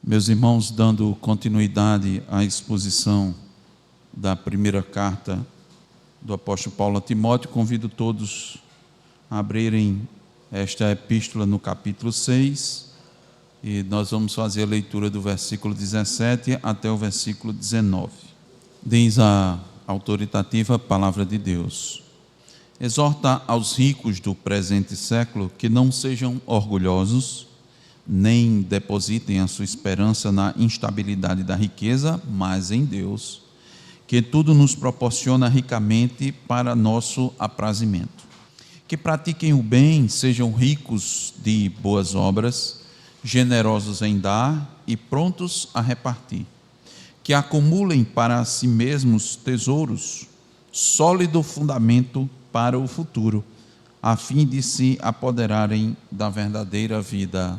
Meus irmãos, dando continuidade à exposição da primeira carta do apóstolo Paulo a Timóteo, convido todos a abrirem esta epístola no capítulo 6, e nós vamos fazer a leitura do versículo 17 até o versículo 19. Diz a autoritativa palavra de Deus: exorta aos ricos do presente século que não sejam orgulhosos, nem depositem a sua esperança na instabilidade da riqueza, mas em Deus, que tudo nos proporciona ricamente para nosso aprazimento. Que pratiquem o bem, sejam ricos de boas obras, generosos em dar e prontos a repartir. Que acumulem para si mesmos tesouros, sólido fundamento para o futuro, a fim de se apoderarem da verdadeira vida.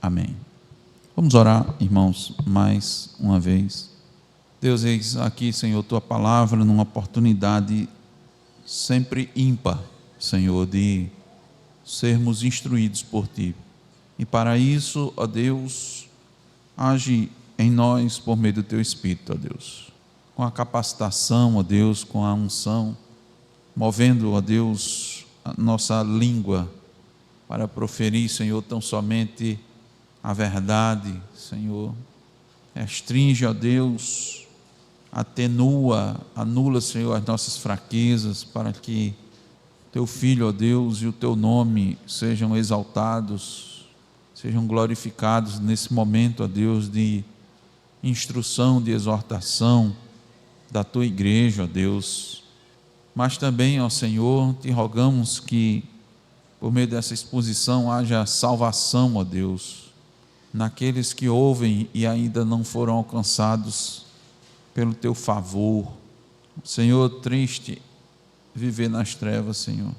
Amém. Vamos orar, irmãos, mais uma vez. Deus, eis aqui, Senhor, Tua palavra numa oportunidade sempre ímpar, Senhor, de sermos instruídos por Ti. E para isso, ó Deus, age em nós por meio do Teu Espírito, ó Deus, com a capacitação, ó Deus, com a unção, movendo, ó Deus, a nossa língua para proferir, Senhor, tão somente a verdade, Senhor. Restringe, ó Deus, atenua, anula, Senhor, as nossas fraquezas, para que Teu Filho, ó Deus, e o Teu nome sejam exaltados, sejam glorificados nesse momento, ó Deus, de instrução, de exortação da Tua igreja, ó Deus. Mas também, ó Senhor, te rogamos que por meio dessa exposição haja salvação, ó Deus, naqueles que ouvem e ainda não foram alcançados pelo Teu favor. Senhor, triste viver nas trevas, Senhor,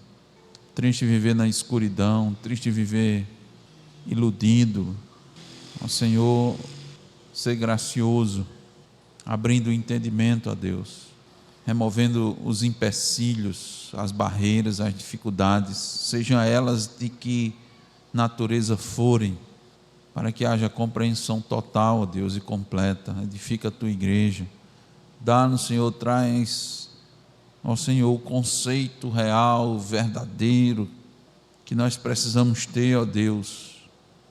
triste viver na escuridão, triste viver iludido. Ó Senhor, ser gracioso, abrindo o entendimento, ó Deus, removendo os empecilhos, as barreiras, as dificuldades, sejam elas de que natureza forem, para que haja compreensão total, ó Deus, e completa. Edifica a Tua igreja. Dá-nos, Senhor, traz, ó Senhor, o conceito real, verdadeiro, que nós precisamos ter, ó Deus,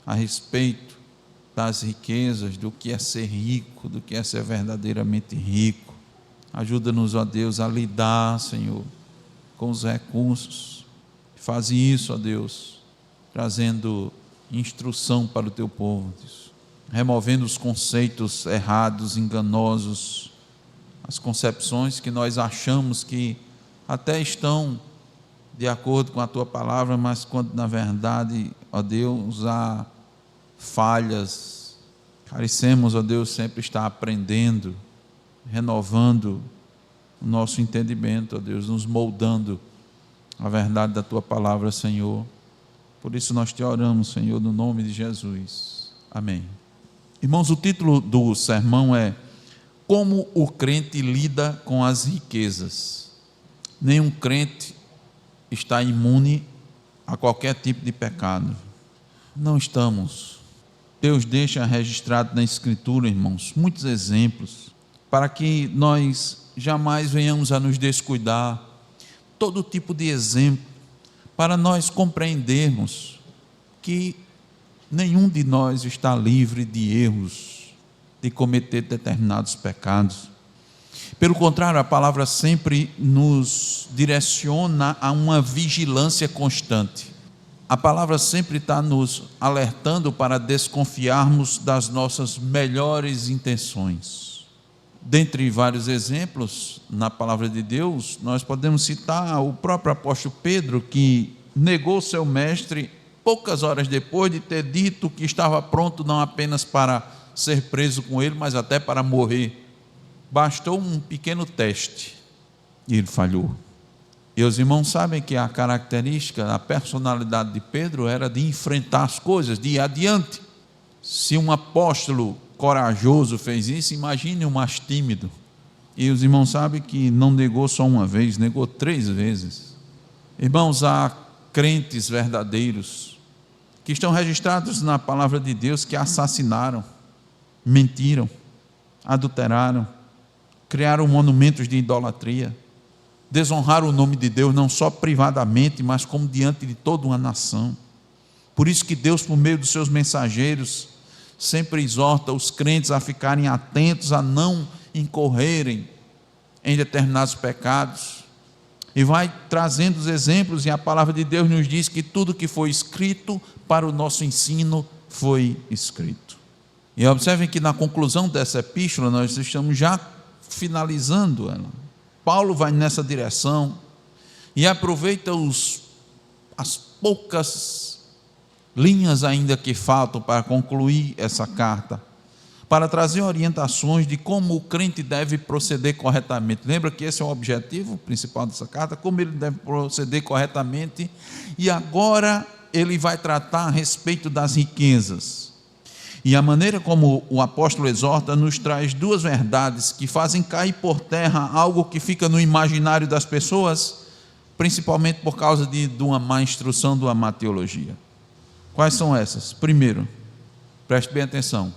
a respeito das riquezas, do que é ser rico, do que é ser verdadeiramente rico. Ajuda-nos, ó Deus, a lidar, Senhor, com os recursos. Faz isso, ó Deus, trazendo instrução para o Teu povo, Deus, removendo os conceitos errados, enganosos, as concepções que nós achamos que até estão de acordo com a Tua palavra, mas quando na verdade, ó Deus, há falhas. Carecemos, ó Deus, sempre estar aprendendo, renovando o nosso entendimento, ó Deus, nos moldando a verdade da Tua palavra, Senhor. Por isso nós Te oramos, Senhor, no nome de Jesus. Amém. Irmãos, o título do sermão é: como o crente lida com as riquezas. Nenhum crente está imune a qualquer tipo de pecado. Não estamos. Deus deixa registrado na Escritura, irmãos, muitos exemplos, para que nós jamais venhamos a nos descuidar. Todo tipo de exemplo, para nós compreendermos que nenhum de nós está livre de erros, de cometer determinados pecados. Pelo contrário, a palavra sempre nos direciona a uma vigilância constante. A palavra sempre está nos alertando para desconfiarmos das nossas melhores intenções. Dentre vários exemplos na palavra de Deus, nós podemos citar o próprio apóstolo Pedro, que negou seu mestre poucas horas depois de ter dito que estava pronto não apenas para ser preso com ele, mas até para morrer. Bastou um pequeno teste e ele falhou. E os irmãos sabem que a característica, a personalidade de Pedro era de enfrentar as coisas, de ir adiante. Se um apóstolo corajoso fez isso, imagine um mais tímido. E os irmãos sabem que não negou só uma vez, negou 3 vezes. Irmãos, há crentes verdadeiros que estão registrados na palavra de Deus que assassinaram mentiram, adulteraram, criaram monumentos de idolatria, desonraram o nome de Deus não só privadamente, mas como diante de toda uma nação. Por isso que Deus, por meio dos seus mensageiros, sempre exorta os crentes a ficarem atentos, a não incorrerem em determinados pecados, e vai trazendo os exemplos, e a palavra de Deus nos diz que tudo que foi escrito para o nosso ensino foi escrito. E observem que na conclusão dessa epístola, nós estamos já finalizando ela. Paulo vai nessa direção e aproveita as poucas linhas ainda que faltam para concluir essa carta, para trazer orientações de como o crente deve proceder corretamente. Lembra que esse é o objetivo principal dessa carta, como ele deve proceder corretamente, e agora ele vai tratar a respeito das riquezas. E a maneira como o apóstolo exorta nos traz duas verdades que fazem cair por terra algo que fica no imaginário das pessoas, principalmente por causa de uma má instrução, de uma má teologia. Quais são essas? Primeiro, preste bem atenção,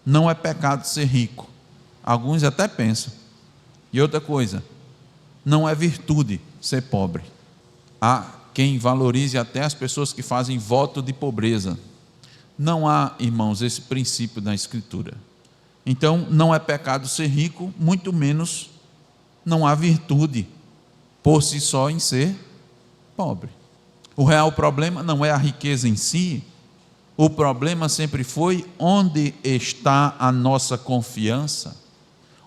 não é pecado ser rico. Alguns até pensam. E outra coisa, não é virtude ser pobre. Há quem valorize até as pessoas que fazem voto de pobreza. Não há, irmãos, esse princípio na Escritura. Então, não é pecado ser rico, muito menos não há virtude por si só em ser pobre. O real problema não é a riqueza em si, o problema sempre foi onde está a nossa confiança,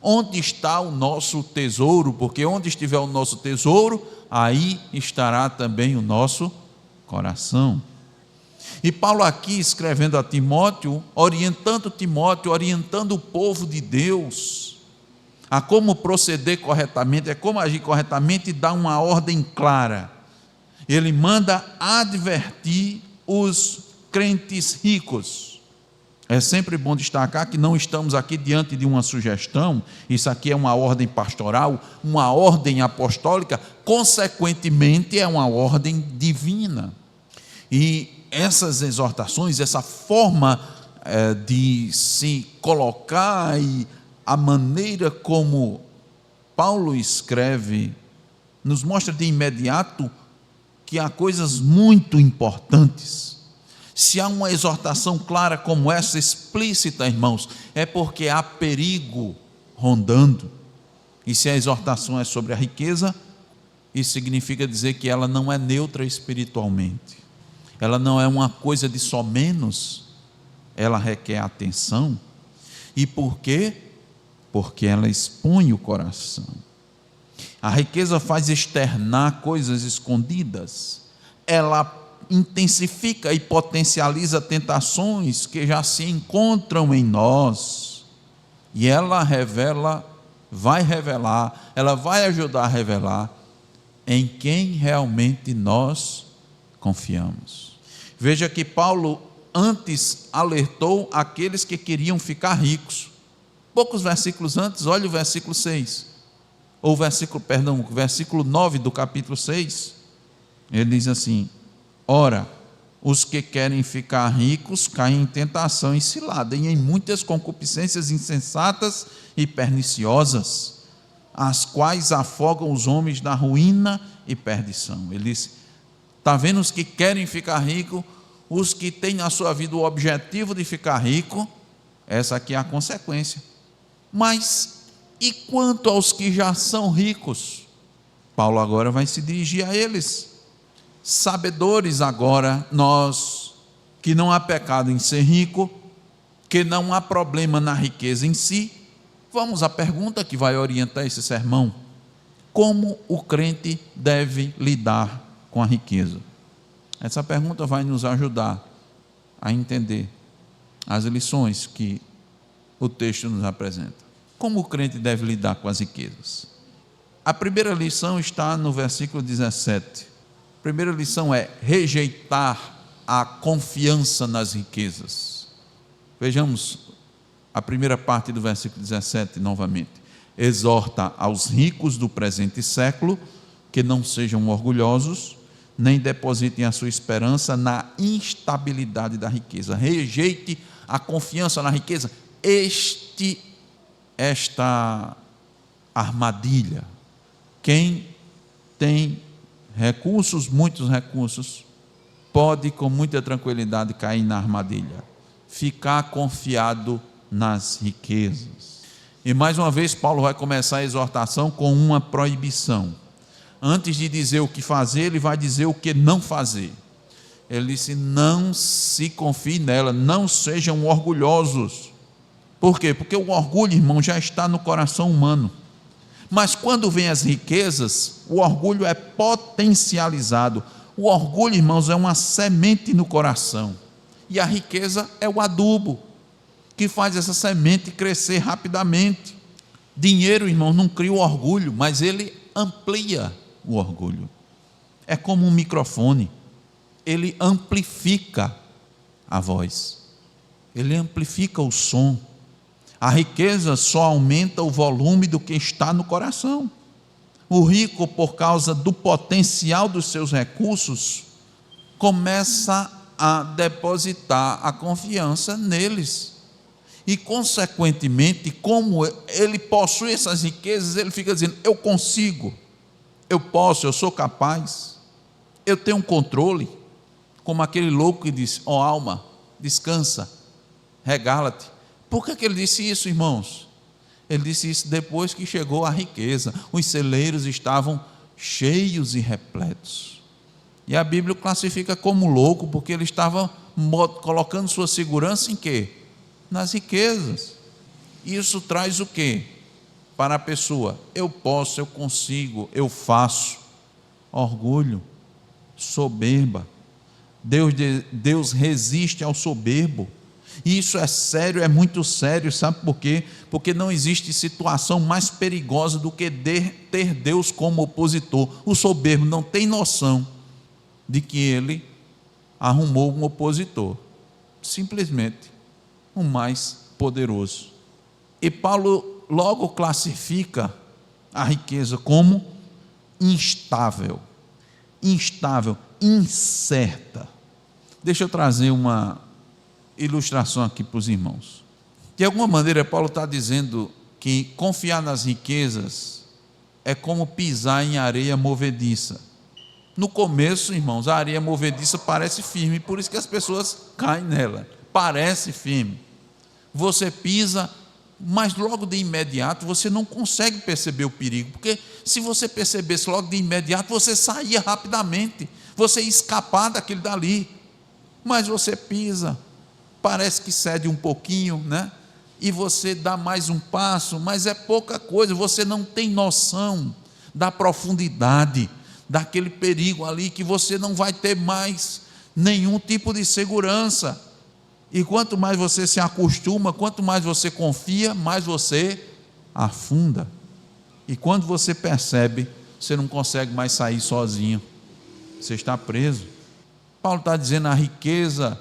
onde está o nosso tesouro, porque onde estiver o nosso tesouro, aí estará também o nosso coração. E Paulo aqui escrevendo a Timóteo, orientando o povo de Deus a como proceder corretamente, a como agir corretamente, e dá uma ordem clara. Ele manda advertir os crentes ricos. É sempre bom destacar que não estamos aqui diante de uma sugestão, isso aqui é uma ordem pastoral, uma ordem apostólica, consequentemente é uma ordem divina. E essas exortações, essa forma de se colocar e a maneira como Paulo escreve, nos mostra de imediato que há coisas muito importantes. Se há uma exortação clara como essa, explícita, irmãos, é porque há perigo rondando. E se a exortação é sobre a riqueza, isso significa dizer que ela não é neutra espiritualmente. Ela não é uma coisa de só menos, ela requer atenção. E por quê? Porque ela expõe o coração. A riqueza faz externar coisas escondidas, ela intensifica e potencializa tentações que já se encontram em nós, e ela vai ajudar a revelar em quem realmente nós confiamos. Veja que Paulo antes alertou aqueles que queriam ficar ricos. Poucos versículos antes, olha o versículo 6, ou versículo 9 do capítulo 6, ele diz assim: ora, os que querem ficar ricos caem em tentação e cilada, e em muitas concupiscências insensatas e perniciosas, as quais afogam os homens na ruína e perdição. Ele diz: está vendo os que querem ficar ricos, os que têm na sua vida o objetivo de ficar rico, essa aqui é a consequência. Mas e quanto aos que já são ricos? Paulo agora vai se dirigir a eles. Sabedores agora, nós, que não há pecado em ser rico, que não há problema na riqueza em si, vamos à pergunta que vai orientar esse sermão: como o crente deve lidar com a riqueza? Essa pergunta vai nos ajudar a entender as lições que o texto nos apresenta. Como o crente deve lidar com as riquezas? A primeira lição está no versículo 17. A primeira lição é rejeitar a confiança nas riquezas. Vejamos a primeira parte do versículo 17 novamente. Exorta aos ricos do presente século que não sejam orgulhosos, nem depositem a sua esperança na instabilidade da riqueza. Rejeite a confiança na riqueza. esta armadilha. Quem tem recursos, muitos recursos, pode com muita tranquilidade cair na armadilha, ficar confiado nas riquezas. E mais uma vez Paulo vai começar a exortação com uma proibição. Antes de dizer o que fazer, ele vai dizer o que não fazer. Ele disse: não se confie nela, não sejam orgulhosos. Por quê? Porque o orgulho, irmão, já está no coração humano. Mas quando vem as riquezas, o orgulho é potencializado. O orgulho, irmãos, é uma semente no coração. E a riqueza é o adubo que faz essa semente crescer rapidamente. Dinheiro, irmão, não cria o orgulho, mas ele amplia o orgulho. É como um microfone. Ele amplifica a voz. Ele amplifica o som. A riqueza só aumenta o volume do que está no coração. O rico, por causa do potencial dos seus recursos, começa a depositar a confiança neles. E, consequentemente, como ele possui essas riquezas, ele fica dizendo: eu consigo, eu posso, eu sou capaz, eu tenho um controle. Como aquele louco que disse: ó alma, descansa, regala-te. Por que ele disse isso, irmãos? Ele disse isso depois que chegou a riqueza. Os celeiros estavam cheios e repletos. E a Bíblia o classifica como louco, porque ele estava colocando sua segurança em quê? Nas riquezas. Isso traz o quê? Para a pessoa: eu posso, eu consigo, eu faço. Orgulho, soberba. Deus resiste ao soberbo. E isso é sério, é muito sério, sabe por quê? Porque não existe situação mais perigosa do que ter Deus como opositor. O soberbo não tem noção de que ele arrumou um opositor, simplesmente o mais poderoso. E Paulo logo classifica a riqueza como instável, incerta. Deixa eu trazer uma ilustração aqui para os irmãos. De alguma maneira, Paulo está dizendo que confiar nas riquezas é como pisar em areia movediça. No começo, irmãos, a areia movediça parece firme, por isso que as pessoas caem nela. Parece firme. Você pisa, mas logo de imediato você não consegue perceber o perigo, porque se você percebesse logo de imediato, você saía rapidamente, você ia escapar daquele dali. Mas você pisa, parece que cede um pouquinho, né? E você dá mais um passo, mas é pouca coisa, você não tem noção da profundidade daquele perigo ali, que você não vai ter mais nenhum tipo de segurança. E quanto mais você se acostuma, quanto mais você confia, mais você afunda. E quando você percebe, você não consegue mais sair sozinho, você está preso. Paulo está dizendo: a riqueza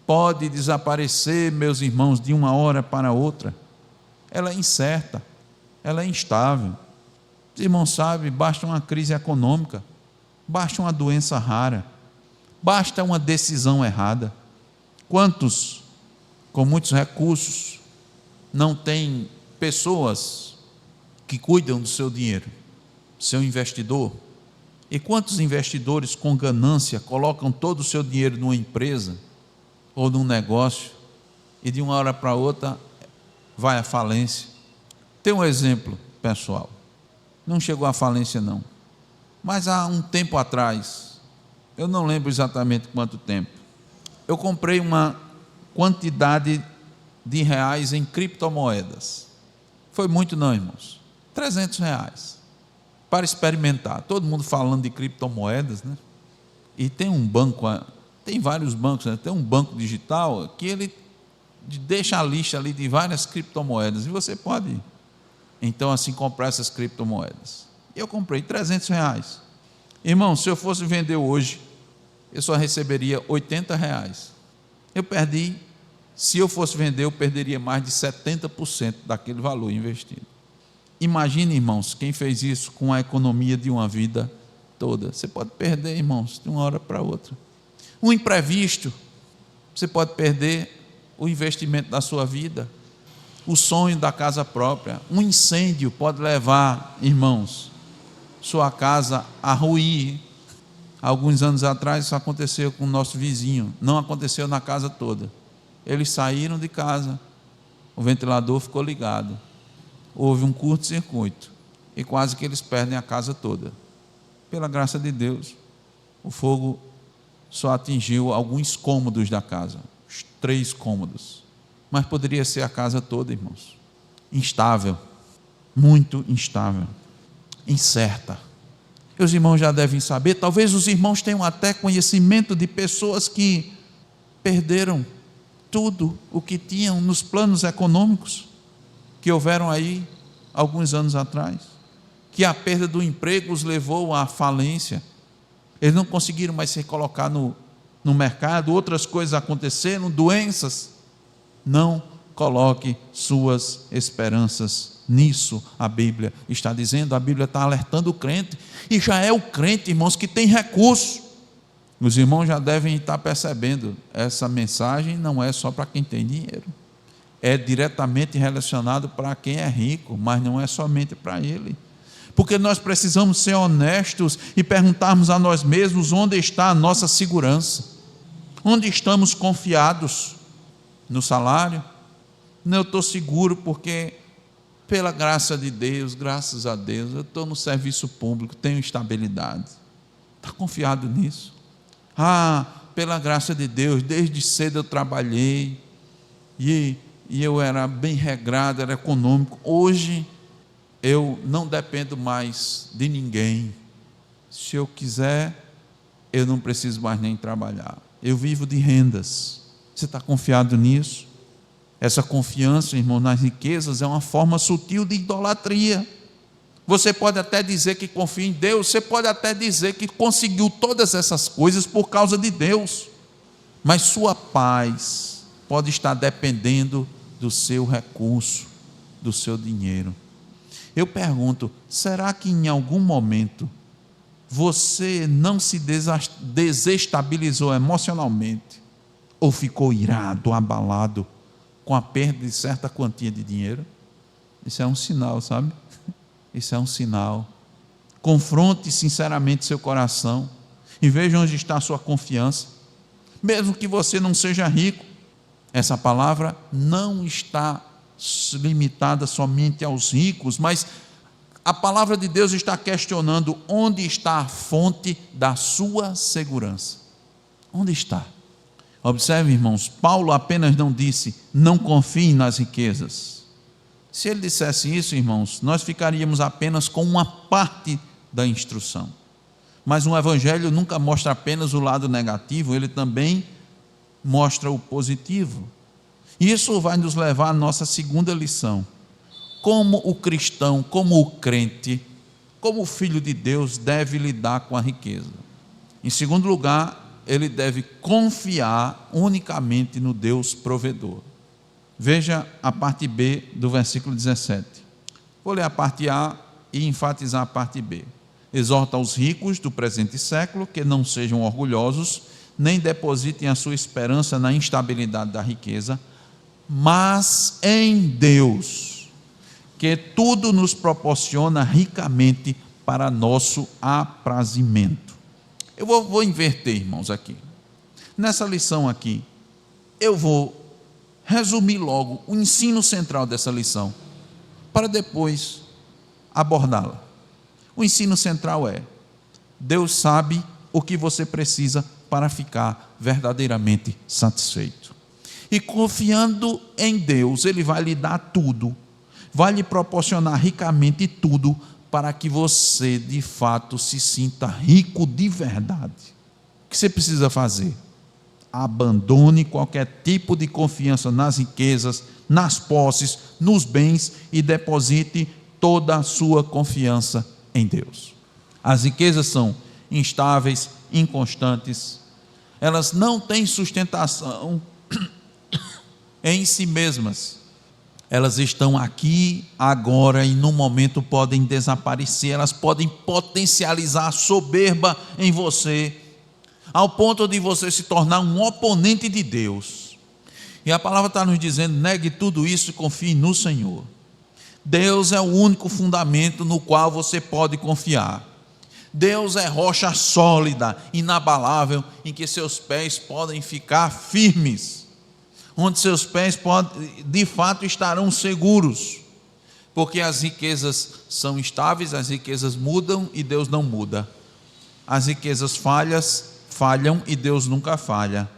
pode desaparecer, meus irmãos, de uma hora para outra. Ela é incerta, ela é instável. Os irmãos sabem, basta uma crise econômica, basta uma doença rara, basta uma decisão errada. Quantos, com muitos recursos, não têm pessoas que cuidam do seu dinheiro, seu investidor? E quantos investidores com ganância colocam todo o seu dinheiro numa empresa ou num negócio e de uma hora para outra vai à falência? Tem um exemplo pessoal, não chegou à falência não, mas há um tempo atrás, eu não lembro exatamente quanto tempo, eu comprei uma quantidade de reais em criptomoedas. Foi muito não, irmãos, R$300, para experimentar. Todo mundo falando de criptomoedas, né? E tem um banco, tem vários bancos, né? Tem um banco digital que ele deixa a lista ali de várias criptomoedas, e você pode, então, assim, comprar essas criptomoedas. Eu comprei R$300. Irmão, se eu fosse vender hoje, eu só receberia R$80. Eu perdi, se eu fosse vender, eu perderia mais de 70% daquele valor investido. Imagine, irmãos, quem fez isso com a economia de uma vida toda. Você pode perder, irmãos, de uma hora para outra. Um imprevisto, você pode perder o investimento da sua vida. o sonho da casa própria. Um incêndio pode levar, irmãos, sua casa a ruir. Alguns anos atrás isso aconteceu com o nosso vizinho. Não aconteceu na casa toda. Eles saíram de casa, o ventilador ficou ligado, houve um curto-circuito e quase que eles perdem a casa toda. Pela graça de Deus, o fogo só atingiu alguns cômodos da casa, os 3 cômodos, mas poderia ser a casa toda, irmãos. Instável, muito instável, incerta. Os irmãos já devem saber, talvez os irmãos tenham até conhecimento de pessoas que perderam tudo o que tinham nos planos econômicos que houveram aí alguns anos atrás, que a perda do emprego os levou à falência. Eles não conseguiram mais se colocar no mercado, outras coisas aconteceram, doenças. Não coloque suas esperanças nisso. A Bíblia está dizendo, a Bíblia está alertando o crente, e já é o crente, irmãos, que tem recurso. Os irmãos já devem estar percebendo, essa mensagem não é só para quem tem dinheiro, é diretamente relacionado para quem é rico, mas não é somente para ele, porque nós precisamos ser honestos e perguntarmos a nós mesmos onde está a nossa segurança, onde estamos confiados. No salário? Não, eu estou seguro porque pela graça de Deus, graças a Deus, eu estou no serviço público, tenho estabilidade. Está confiado nisso? Pela graça de Deus, desde cedo eu trabalhei, e eu era bem regrado, era econômico. Hoje eu não dependo mais de ninguém. Se eu quiser, eu não preciso mais nem trabalhar. Eu vivo de rendas. Você está confiado nisso? Essa confiança, irmão, nas riquezas é uma forma sutil de idolatria. Você pode até dizer que confia em Deus, você pode até dizer que conseguiu todas essas coisas por causa de Deus, mas sua paz pode estar dependendo do seu recurso, do seu dinheiro. Eu pergunto, será que em algum momento você não se desestabilizou emocionalmente ou ficou irado, abalado com a perda de certa quantia de dinheiro? Isso é um sinal, sabe? Isso é um sinal. Confronte sinceramente seu coração e veja onde está a sua confiança. Mesmo que você não seja rico, essa palavra não está limitada somente aos ricos, mas a palavra de Deus está questionando onde está a fonte da sua segurança. Onde está? Observe, irmãos, Paulo apenas não disse, não confie nas riquezas. Se ele dissesse isso, irmãos, nós ficaríamos apenas com uma parte da instrução. Mas o Evangelho nunca mostra apenas o lado negativo, ele também mostra o positivo. E isso vai nos levar à nossa segunda lição. Como o cristão, como o crente, como o filho de Deus deve lidar com a riqueza. Em segundo lugar, ele deve confiar unicamente no Deus provedor. Veja a parte B do versículo 17. Vou ler a parte A e enfatizar a parte B. Exorta os ricos do presente século que não sejam orgulhosos, nem depositem a sua esperança na instabilidade da riqueza, mas em Deus, que tudo nos proporciona ricamente para nosso aprazimento. Eu vou inverter, irmãos, aqui. Nessa lição aqui, eu vou resumir logo o ensino central dessa lição, para depois abordá-la. O ensino central é: Deus sabe o que você precisa para ficar verdadeiramente satisfeito. E confiando em Deus, Ele vai lhe dar tudo, vai lhe proporcionar ricamente tudo, para que você de fato se sinta rico de verdade. O que você precisa fazer? Abandone qualquer tipo de confiança nas riquezas, nas posses, nos bens e deposite toda a sua confiança em Deus. As riquezas são instáveis, inconstantes, elas não têm sustentação em si mesmas, elas estão aqui, agora e no momento podem desaparecer, elas podem potencializar a soberba em você, ao ponto de você se tornar um oponente de Deus. E a palavra está nos dizendo: negue tudo isso e confie no Senhor. Deus é o único fundamento no qual você pode confiar. Deus é rocha sólida, inabalável, em que seus pés podem ficar firmes, onde seus pés de fato estarão seguros, porque as riquezas são estáveis, as riquezas mudam e Deus não muda. As riquezas falham e Deus nunca falha.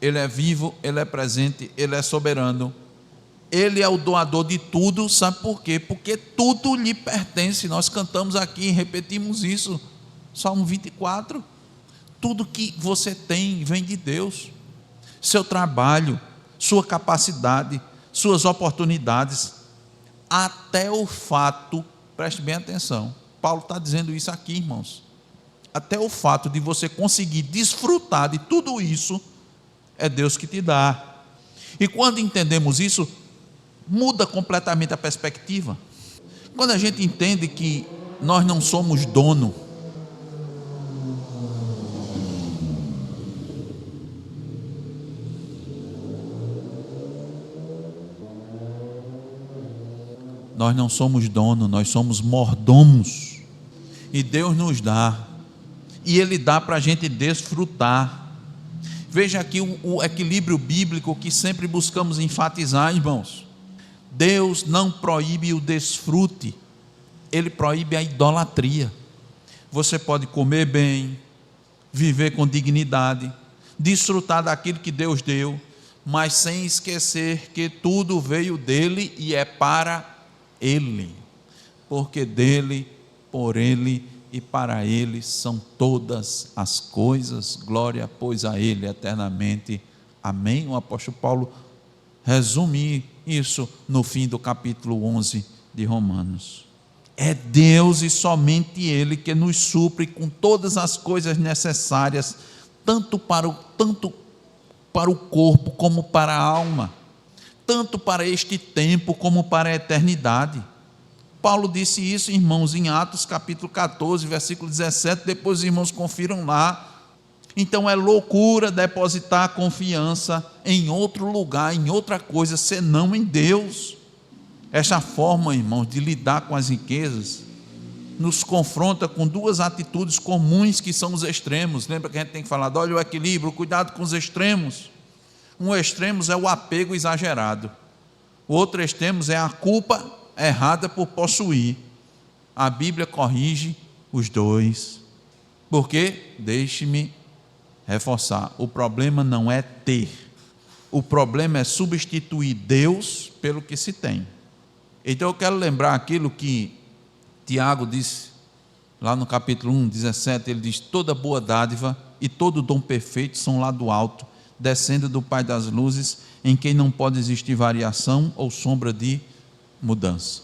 Ele é vivo, Ele é presente, Ele é soberano. Ele é o doador de tudo. Sabe por quê? Porque tudo lhe pertence. Nós cantamos aqui, repetimos isso, Salmo 24. Tudo que você tem vem de Deus. Seu trabalho, sua capacidade, suas oportunidades, até o fato, preste bem atenção, Paulo está dizendo isso aqui, irmãos, até o fato de você conseguir desfrutar de tudo isso, é Deus que te dá. E quando entendemos isso, muda completamente a perspectiva. Quando a gente entende que nós não somos dono, nós somos mordomos, e Deus nos dá, e Ele dá para a gente desfrutar. Veja aqui o equilíbrio bíblico que sempre buscamos enfatizar, irmãos. Deus não proíbe o desfrute, Ele proíbe a idolatria. Você pode comer bem, viver com dignidade, desfrutar daquilo que Deus deu, mas sem esquecer que tudo veio dEle e é para Ele, porque dEle, por Ele e para Ele são todas as coisas. Glória, pois, a Ele eternamente. Amém? O apóstolo Paulo resume isso no fim do capítulo 11 de Romanos. É Deus e somente Ele que nos supre com todas as coisas necessárias, tanto para o corpo como para a alma, tanto para este tempo como para a eternidade. Paulo disse isso, irmãos, em Atos capítulo 14, versículo 17, depois os irmãos confiram lá. Então é loucura depositar confiança em outro lugar, em outra coisa, senão em Deus. Esta forma, irmãos, de lidar com as riquezas, nos confronta com duas atitudes comuns que são os extremos. Lembra que a gente tem que falar, olha o equilíbrio, cuidado com os extremos. Um extremo é o apego exagerado, o outro extremo é a culpa errada por possuir. A Bíblia corrige os dois, porque, deixe-me reforçar, o problema não é ter, o problema é substituir Deus pelo que se tem. Então eu quero lembrar aquilo que Tiago disse lá no capítulo 1, 17, ele diz: toda boa dádiva e todo dom perfeito são lá do alto, descendo do Pai das luzes, em quem não pode existir variação ou sombra de mudança.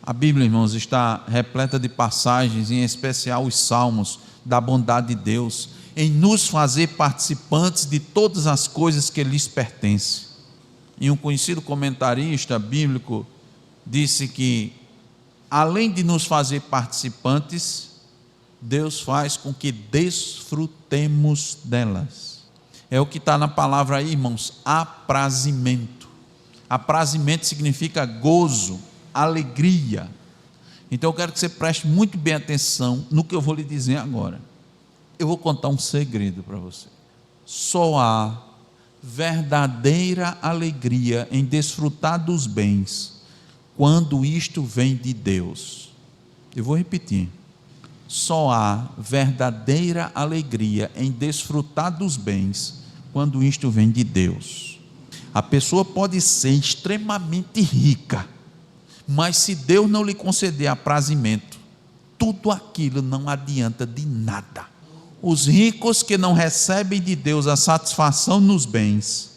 A Bíblia, irmãos, está repleta de passagens, em especial os salmos, da bondade de Deus, em nos fazer participantes de todas as coisas que lhes pertencem. E um conhecido comentarista bíblico disse que, além de nos fazer participantes, Deus faz com que desfrutemos delas. É o que está na palavra aí, irmãos, aprazimento. Aprazimento significa gozo, alegria. Então eu quero que você preste muito bem atenção no que eu vou lhe dizer agora. Eu vou contar um segredo para você. Só há verdadeira alegria em desfrutar dos bens quando isto vem de Deus. Eu vou repetir. Só há verdadeira alegria em desfrutar dos bens quando isto vem de Deus. A pessoa pode ser extremamente rica, mas se Deus não lhe conceder aprazimento, tudo aquilo não adianta de nada. Os ricos que não recebem de Deus a satisfação nos bens,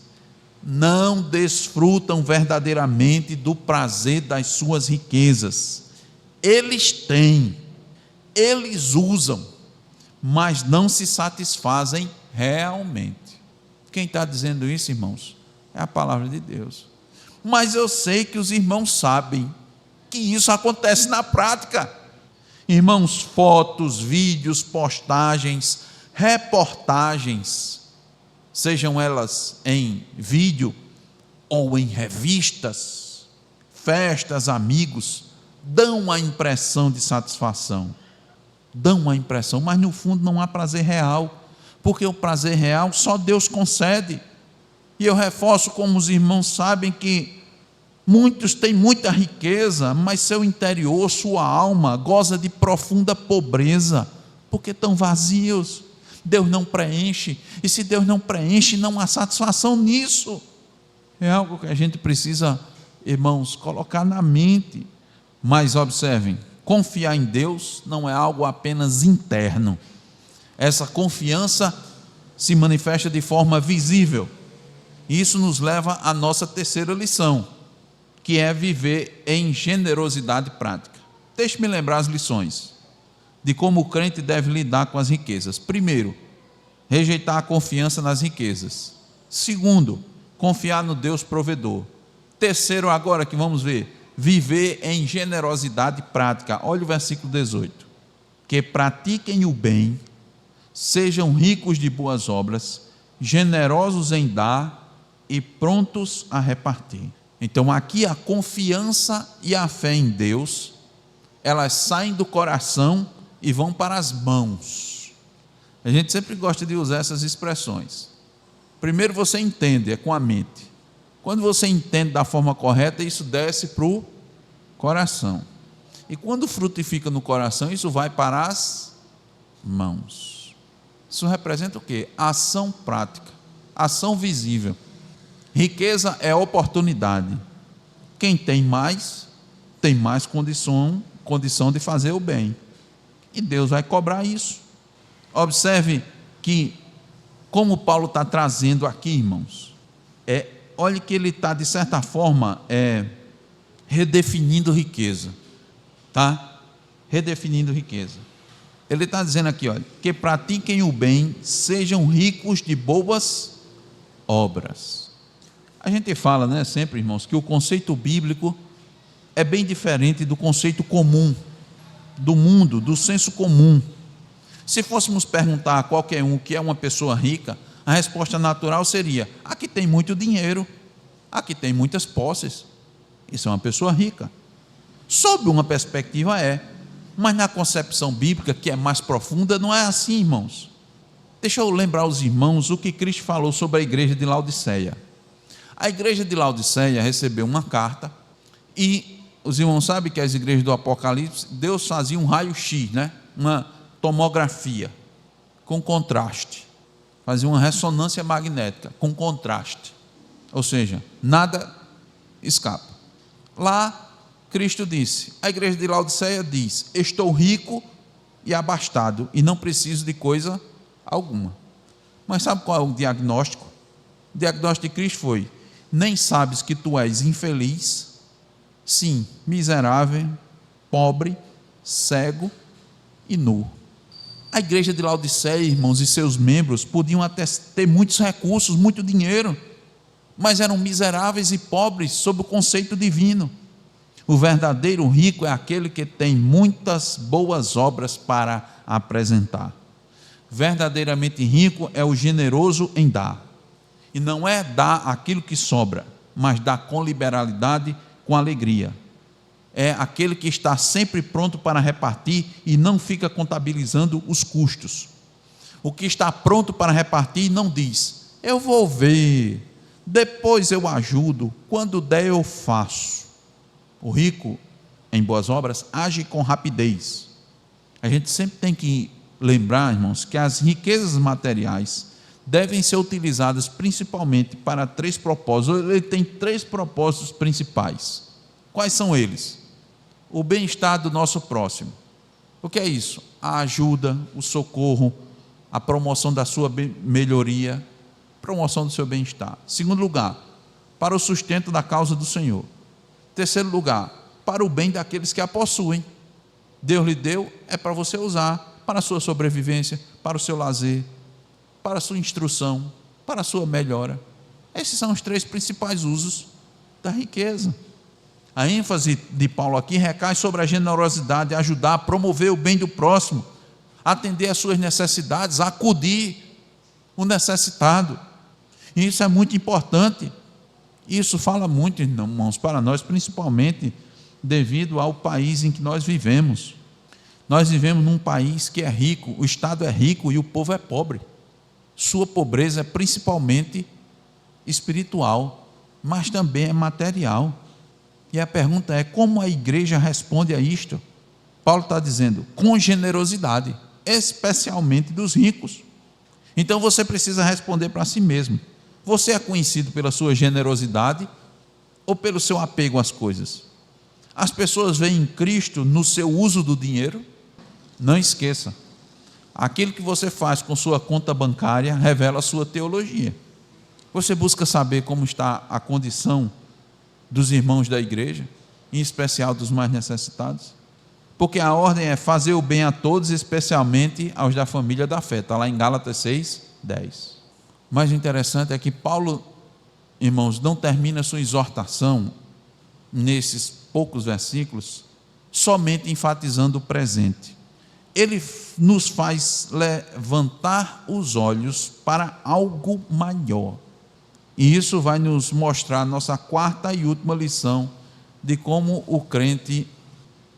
não desfrutam verdadeiramente do prazer das suas riquezas. Eles têm, eles usam, mas não se satisfazem realmente. Quem está dizendo isso, irmãos? É a palavra de Deus. Mas eu sei que os irmãos sabem que isso acontece na prática. Irmãos, fotos, vídeos, postagens, reportagens, sejam elas em vídeo ou em revistas, festas, amigos, dão a impressão de satisfação. Dão a impressão, mas no fundo não há prazer real, porque o prazer real só Deus concede. E eu reforço, como os irmãos sabem, que muitos têm muita riqueza, mas seu interior, sua alma, goza de profunda pobreza, porque estão vazios. Deus não preenche, e se Deus não preenche, não há satisfação nisso. É algo que a gente precisa, irmãos, colocar na mente. Mas observem, confiar em Deus não é algo apenas interno. Essa confiança se manifesta de forma visível. Isso nos leva à nossa terceira lição, que é viver em generosidade prática. Deixe-me lembrar as lições de como o crente deve lidar com as riquezas. Primeiro, rejeitar a confiança nas riquezas. Segundo, confiar no Deus provedor. Terceiro, agora que vamos ver, viver em generosidade prática. Olha o versículo 18. Que pratiquem o bem, sejam ricos de boas obras, generosos em dar e prontos a repartir. Então aqui a confiança e a fé em Deus, elas saem do coração e vão para as mãos. A gente sempre gosta de usar essas expressões. Primeiro você entende, é com a mente. Quando você entende da forma correta, isso desce para o coração. E quando frutifica no coração, isso vai para as mãos. Isso representa o quê? Ação prática, ação visível. Riqueza é oportunidade. Quem tem mais condição de fazer o bem. E Deus vai cobrar isso. Observe que, como Paulo está trazendo aqui, irmãos, olhe que ele está, de certa forma, redefinindo riqueza. Tá? Redefinindo riqueza. Ele está dizendo aqui, olha, que pratiquem o bem, sejam ricos de boas obras. A gente fala, né, sempre, irmãos, que o conceito bíblico é bem diferente do conceito comum, do mundo, do senso comum. Se fôssemos perguntar a qualquer um o que é uma pessoa rica, a resposta natural seria: aqui tem muito dinheiro, aqui tem muitas posses, isso é uma pessoa rica. Sob uma perspectiva mas na concepção bíblica, que é mais profunda, não é assim, irmãos. Deixa eu lembrar aos irmãos o que Cristo falou sobre a igreja de Laodiceia. A igreja de Laodiceia recebeu uma carta, e os irmãos sabem que as igrejas do Apocalipse, Deus fazia um raio-x, né? Uma tomografia com contraste, fazia uma ressonância magnética com contraste, ou seja, nada escapa. Lá Cristo disse, a igreja de Laodiceia diz: estou rico e abastado e não preciso de coisa alguma. Mas sabe qual é o diagnóstico? O diagnóstico de Cristo foi: nem sabes que tu és infeliz? Sim, miserável, pobre, cego e nu. A igreja de Laodiceia, irmãos, e seus membros podiam até ter muitos recursos, muito dinheiro, mas eram miseráveis e pobres sob o conceito divino. O verdadeiro rico é aquele que tem muitas boas obras para apresentar. Verdadeiramente rico é o generoso em dar. E não é dar aquilo que sobra, mas dar com liberalidade, com alegria. É aquele que está sempre pronto para repartir e não fica contabilizando os custos. O que está pronto para repartir não diz: eu vou ver, depois eu ajudo, quando der eu faço. O rico em boas obras age com rapidez. A gente sempre tem que lembrar, irmãos, que as riquezas materiais devem ser utilizadas principalmente para 3 propósitos. Ele tem 3 propósitos principais. Quais são eles? O bem-estar do nosso próximo. O que é isso? A ajuda, o socorro, a promoção da sua melhoria, promoção do seu bem-estar. Segundo lugar, para o sustento da causa do Senhor. Terceiro lugar, para o bem daqueles que a possuem. Deus lhe deu, é para você usar, para a sua sobrevivência, para o seu lazer, para a sua instrução, para a sua melhora. Esses são os 3 principais usos da riqueza. A ênfase de Paulo aqui recai sobre a generosidade, ajudar a promover o bem do próximo, atender às suas necessidades, acudir o necessitado. E isso é muito importante. Isso fala muito, irmãos, para nós, principalmente devido ao país em que nós vivemos. Nós vivemos num país que é rico, o Estado é rico e o povo é pobre. Sua pobreza é principalmente espiritual, mas também é material. E a pergunta é: como a igreja responde a isto? Paulo está dizendo: com generosidade, especialmente dos ricos. Então você precisa responder para si mesmo: você é conhecido pela sua generosidade ou pelo seu apego às coisas? As pessoas veem Cristo no seu uso do dinheiro? Não esqueça, aquilo que você faz com sua conta bancária revela a sua teologia. Você busca saber como está a condição dos irmãos da igreja, em especial dos mais necessitados? Porque a ordem é fazer o bem a todos, especialmente aos da família da fé. Está lá em Gálatas 6:10. Mas o interessante é que Paulo, irmãos, não termina sua exortação nesses poucos versículos somente enfatizando o presente. Ele nos faz levantar os olhos para algo maior. E isso vai nos mostrar a nossa quarta e última lição de como o crente,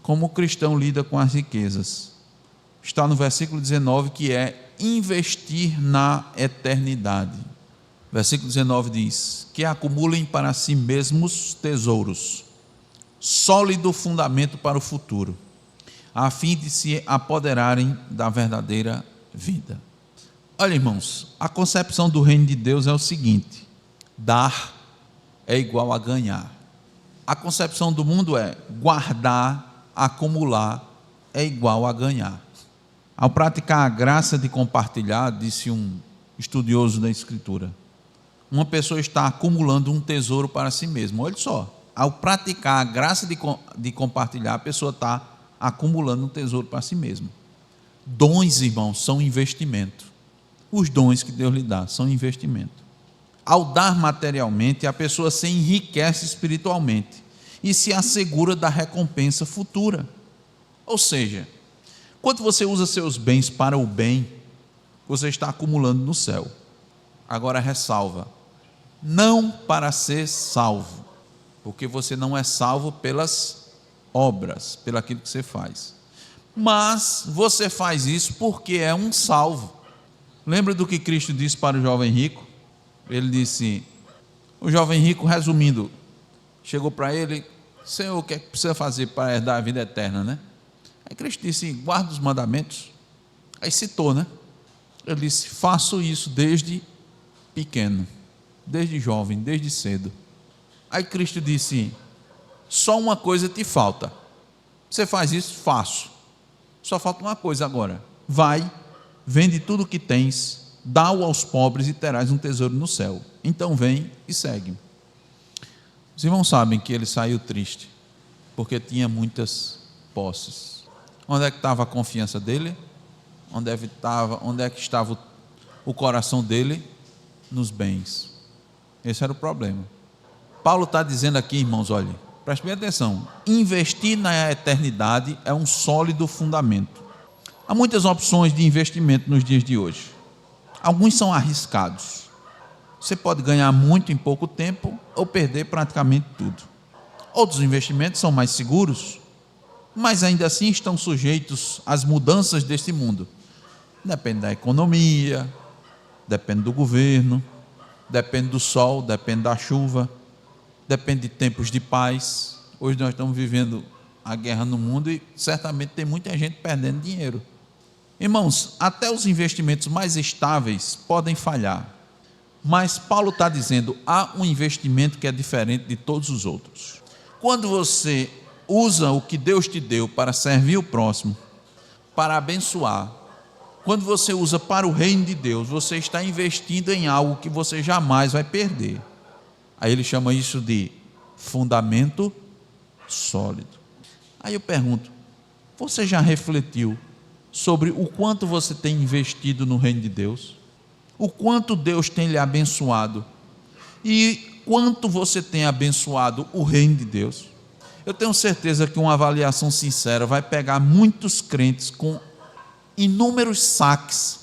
como o cristão lida com as riquezas. Está no versículo 19, que é investir na eternidade. Versículo 19 diz: que acumulem para si mesmos tesouros, sólido fundamento para o futuro, a fim de se apoderarem da verdadeira vida. Olha, irmãos, a concepção do reino de Deus é o seguinte: dar é igual a ganhar. A concepção do mundo é guardar, acumular é igual a ganhar. Ao praticar a graça de compartilhar, disse um estudioso da Escritura, uma pessoa está acumulando um tesouro para si mesma. Olha só, ao praticar a graça de compartilhar, a pessoa está acumulando um tesouro para si mesma. Dons, irmãos, são investimento. Os dons que Deus lhe dá são investimento. Ao dar materialmente, a pessoa se enriquece espiritualmente e se assegura da recompensa futura. Ou seja, quando você usa seus bens para o bem, você está acumulando no céu. Agora ressalva: não para ser salvo, porque você não é salvo pelas obras, pelo aquilo que você faz, mas você faz isso porque é um salvo. Lembra do que Cristo disse para o jovem rico? Ele disse, o jovem rico, resumindo, chegou para ele: Senhor, o que é que precisa fazer para herdar a vida eterna, né? Aí Cristo disse: guarda os mandamentos. Aí citou, né? Ele disse: faço isso desde pequeno, desde jovem, desde cedo. Aí Cristo disse: só uma coisa te falta. Você faz isso? Faço. Só falta uma coisa agora: vai, vende tudo o que tens, dá-o aos pobres e terás um tesouro no céu. Então vem e segue. Os irmãos sabem que ele saiu triste, porque tinha muitas posses. Onde é que estava a confiança dele? Onde é que estava o coração dele? Nos bens. Esse era o problema. Paulo está dizendo aqui, irmãos, olha, preste bem atenção: investir na eternidade é um sólido fundamento. Há muitas opções de investimento nos dias de hoje. Alguns são arriscados. Você pode ganhar muito em pouco tempo ou perder praticamente tudo. Outros investimentos são mais seguros, mas ainda assim estão sujeitos às mudanças deste mundo. Depende da economia, depende do governo, depende do sol, depende da chuva, depende de tempos de paz. Hoje nós estamos vivendo a guerra no mundo e certamente tem muita gente perdendo dinheiro. Irmãos, até os investimentos mais estáveis podem falhar, mas Paulo está dizendo: há um investimento que é diferente de todos os outros. Quando você usa o que Deus te deu para servir o próximo, para abençoar, quando você usa para o reino de Deus, você está investindo em algo que você jamais vai perder. Aí ele chama isso de fundamento sólido. Aí eu pergunto: você já refletiu sobre o quanto você tem investido no reino de Deus? O quanto Deus tem lhe abençoado? E quanto você tem abençoado o reino de Deus? Eu tenho certeza que uma avaliação sincera vai pegar muitos crentes com inúmeros saques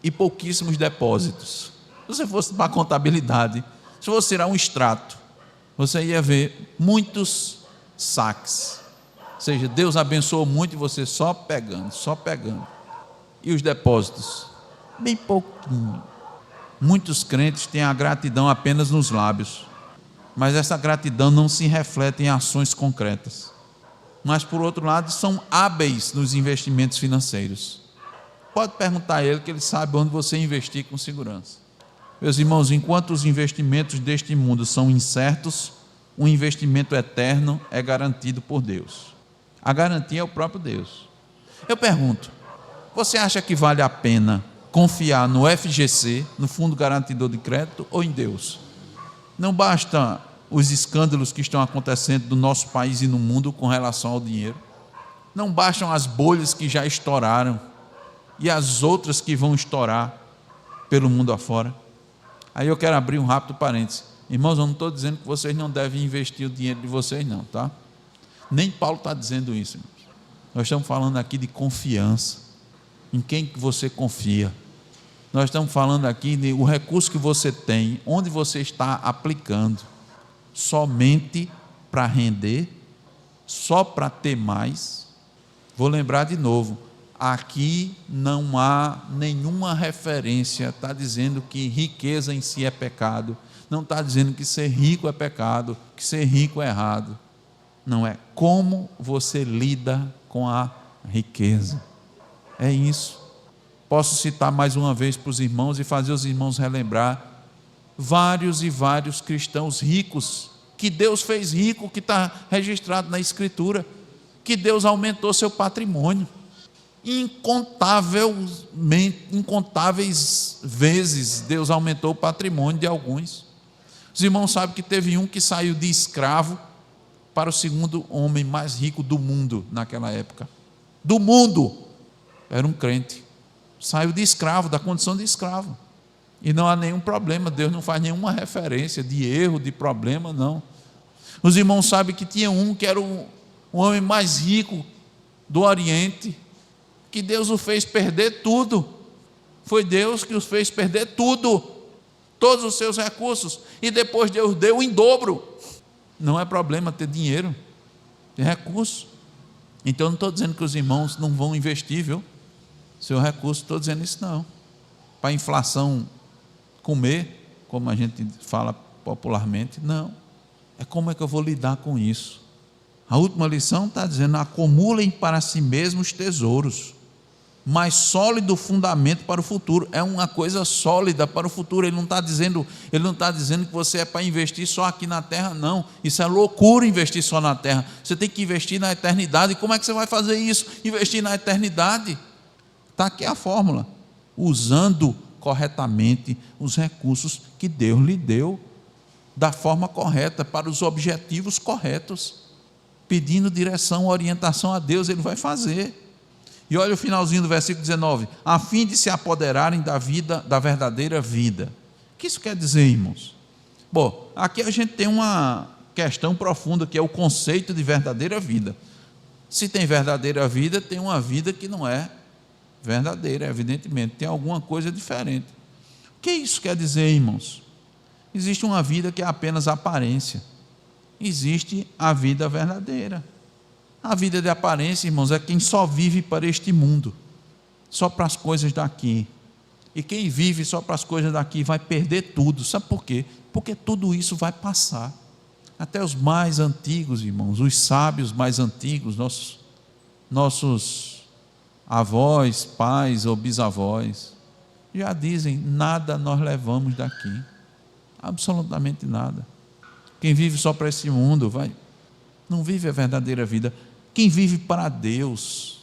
e pouquíssimos depósitos. Se você fosse para a contabilidade, se você tirar um extrato você ia ver muitos saques. Ou seja, Deus abençoou muito e você só pegando, só pegando. E os depósitos? Bem pouquinho. Muitos crentes têm a gratidão apenas nos lábios, mas essa gratidão não se reflete em ações concretas. Mas, por outro lado, são hábeis nos investimentos financeiros. Pode perguntar a ele, que ele sabe onde você investir com segurança. Meus irmãos, enquanto os investimentos deste mundo são incertos, o investimento eterno é garantido por Deus. A garantia é o próprio Deus. Eu pergunto, você acha que vale a pena confiar no FGC, no Fundo Garantidor de Crédito, ou em Deus? Não basta os escândalos que estão acontecendo no nosso país e no mundo com relação ao dinheiro. Não bastam as bolhas que já estouraram e as outras que vão estourar pelo mundo afora. Aí eu quero abrir um rápido parênteses. Irmãos, eu não estou dizendo que vocês não devem investir o dinheiro de vocês não, tá? Nem Paulo está dizendo isso, irmãos. Nós estamos falando aqui de confiança. Em quem que você confia? Nós estamos falando aqui de o recurso que você tem, onde você está aplicando. Somente para render, só para ter mais. Vou lembrar de novo, aqui não há nenhuma referência, está dizendo que riqueza em si é pecado, não está dizendo que ser rico é pecado, que ser rico é errado. Não, é como você lida com a riqueza. É isso. Posso citar mais uma vez para os irmãos e fazer os irmãos relembrar vários e vários cristãos ricos, que Deus fez rico, que está registrado na Escritura, que Deus aumentou seu patrimônio, incontáveis vezes Deus aumentou o patrimônio de alguns. Os irmãos sabem que teve um que saiu de escravo para o segundo homem mais rico do mundo naquela época, do mundo, era um crente, saiu de escravo, da condição de escravo. E não há nenhum problema, Deus não faz nenhuma referência de erro, de problema, não. Os irmãos sabem que tinha um que era o homem mais rico do Oriente, que Deus o fez perder tudo. Foi Deus que os fez perder tudo, todos os seus recursos, e depois Deus deu em dobro. Não é problema ter dinheiro, ter recurso. Então eu não estou dizendo que os irmãos não vão investir, viu? Seu recurso, estou dizendo isso não. Para a inflação comer, como a gente fala popularmente, não. É como é que eu vou lidar com isso? A última lição está dizendo: acumulem para si mesmos tesouros, mais sólido fundamento para o futuro. É uma coisa sólida para o futuro. Ele não está dizendo que você é para investir só aqui na terra, não. Isso é loucura, investir só na terra. Você tem que investir na eternidade. Como é que você vai fazer isso? Investir na eternidade. Está aqui a fórmula: usando corretamente os recursos que Deus lhe deu, da forma correta, para os objetivos corretos, pedindo direção, orientação a Deus. Ele vai fazer. E olha o finalzinho do versículo 19: a fim de se apoderarem da vida, da verdadeira vida. O que isso quer dizer, irmãos? Bom, aqui a gente tem uma questão profunda, que é o conceito de verdadeira vida. Se tem verdadeira vida, tem uma vida que não é verdadeira, evidentemente, tem alguma coisa diferente. O que isso quer dizer, irmãos? Existe uma vida que é apenas aparência, existe a vida verdadeira. A vida de aparência, irmãos, é quem só vive para este mundo, só para as coisas daqui. E quem vive só para as coisas daqui vai perder tudo. Sabe por quê? Porque tudo isso vai passar. Até os mais antigos, irmãos, os sábios mais antigos, nossos avós, pais ou bisavós, já dizem: nada nós levamos daqui, absolutamente nada. Quem vive só para esse mundo não vive a verdadeira vida. Quem vive para Deus,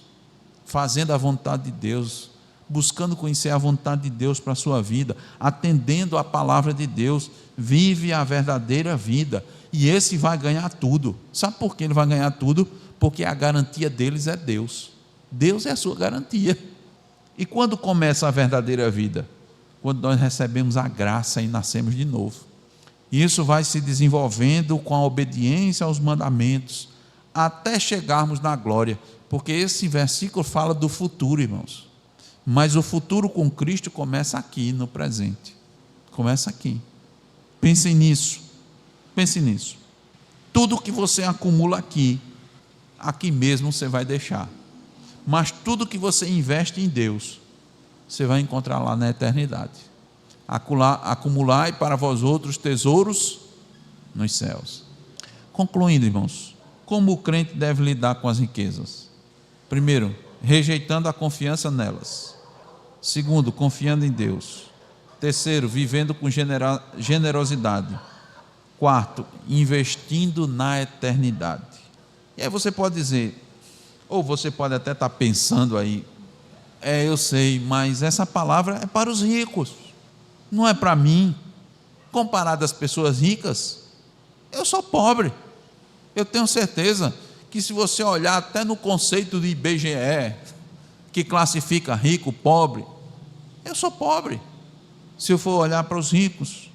fazendo a vontade de Deus, buscando conhecer a vontade de Deus para a sua vida, atendendo à palavra de Deus, vive a verdadeira vida, e esse vai ganhar tudo. Sabe por que ele vai ganhar tudo? Porque a garantia deles é Deus. Deus é a sua garantia. E quando começa a verdadeira vida? Quando nós recebemos a graça e nascemos de novo. E isso vai se desenvolvendo com a obediência aos mandamentos, até chegarmos na glória, porque esse versículo fala do futuro, irmãos, mas o futuro com Cristo começa aqui, no presente, começa aqui. Pensem nisso, pense nisso. Tudo que você acumula aqui mesmo você vai deixar. Mas tudo que você investe em Deus, você vai encontrar lá na eternidade. Acumulai para vós outros tesouros nos céus. Concluindo, irmãos, como o crente deve lidar com as riquezas? Primeiro, rejeitando a confiança nelas. Segundo, confiando em Deus. Terceiro, vivendo com generosidade. Quarto, investindo na eternidade. E aí você pode dizer, ou você pode até estar pensando aí, eu sei, mas essa palavra é para os ricos, não é para mim. Comparado às pessoas ricas, eu sou pobre. Eu tenho certeza que se você olhar até no conceito do IBGE, que classifica rico, pobre, eu sou pobre. Se eu for olhar para os ricos,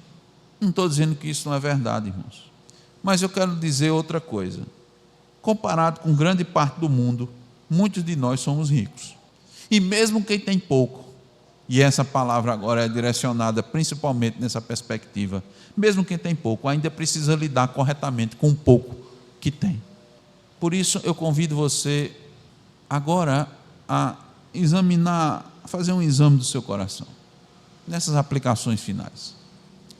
não estou dizendo que isso não é verdade, irmãos, mas eu quero dizer outra coisa. Comparado com grande parte do mundo, muitos de nós somos ricos. E mesmo quem tem pouco, e essa palavra agora é direcionada principalmente nessa perspectiva, mesmo quem tem pouco, ainda precisa lidar corretamente com o pouco que tem. Por isso eu convido você agora a examinar, a fazer um exame do seu coração, nessas aplicações finais.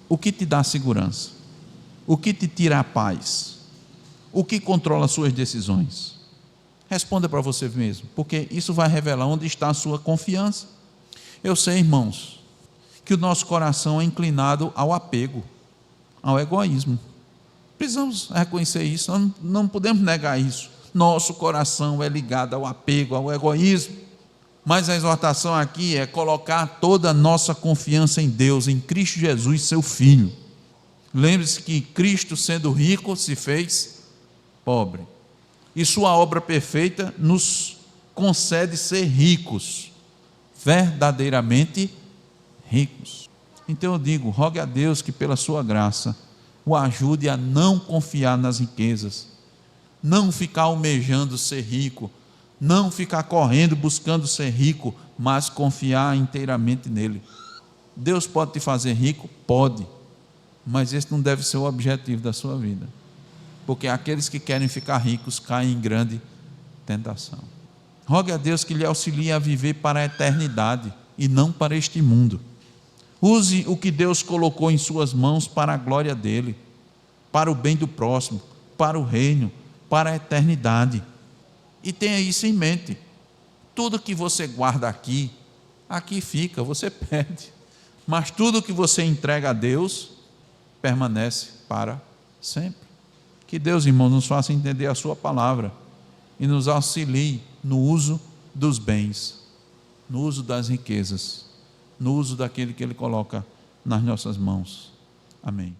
O que te dá segurança? O que te tira a paz? O que controla as suas decisões? Responda para você mesmo, porque isso vai revelar onde está a sua confiança. Eu sei, irmãos, que o nosso coração é inclinado ao apego, ao egoísmo. Precisamos reconhecer isso, não podemos negar isso. Nosso coração é ligado ao apego, ao egoísmo. Mas a exortação aqui é colocar toda a nossa confiança em Deus, em Cristo Jesus, seu Filho. Lembre-se que Cristo, sendo rico, se fez pobre. E sua obra perfeita nos concede ser ricos, verdadeiramente ricos. Então eu digo, rogue a Deus que pela sua graça o ajude a não confiar nas riquezas, não ficar almejando ser rico, não ficar correndo buscando ser rico, mas confiar inteiramente nele. Deus pode te fazer rico? Pode, mas esse não deve ser o objetivo da sua vida, porque aqueles que querem ficar ricos caem em grande tentação. Rogue a Deus que lhe auxilie a viver para a eternidade e não para este mundo. Use o que Deus colocou em suas mãos para a glória dele, para o bem do próximo, para o reino, para a eternidade. E tenha isso em mente. Tudo que você guarda aqui fica, você perde. Mas tudo que você entrega a Deus, permanece para sempre. Que Deus, irmãos, nos faça entender a sua palavra e nos auxilie no uso dos bens, no uso das riquezas, no uso daquele que Ele coloca nas nossas mãos. Amém.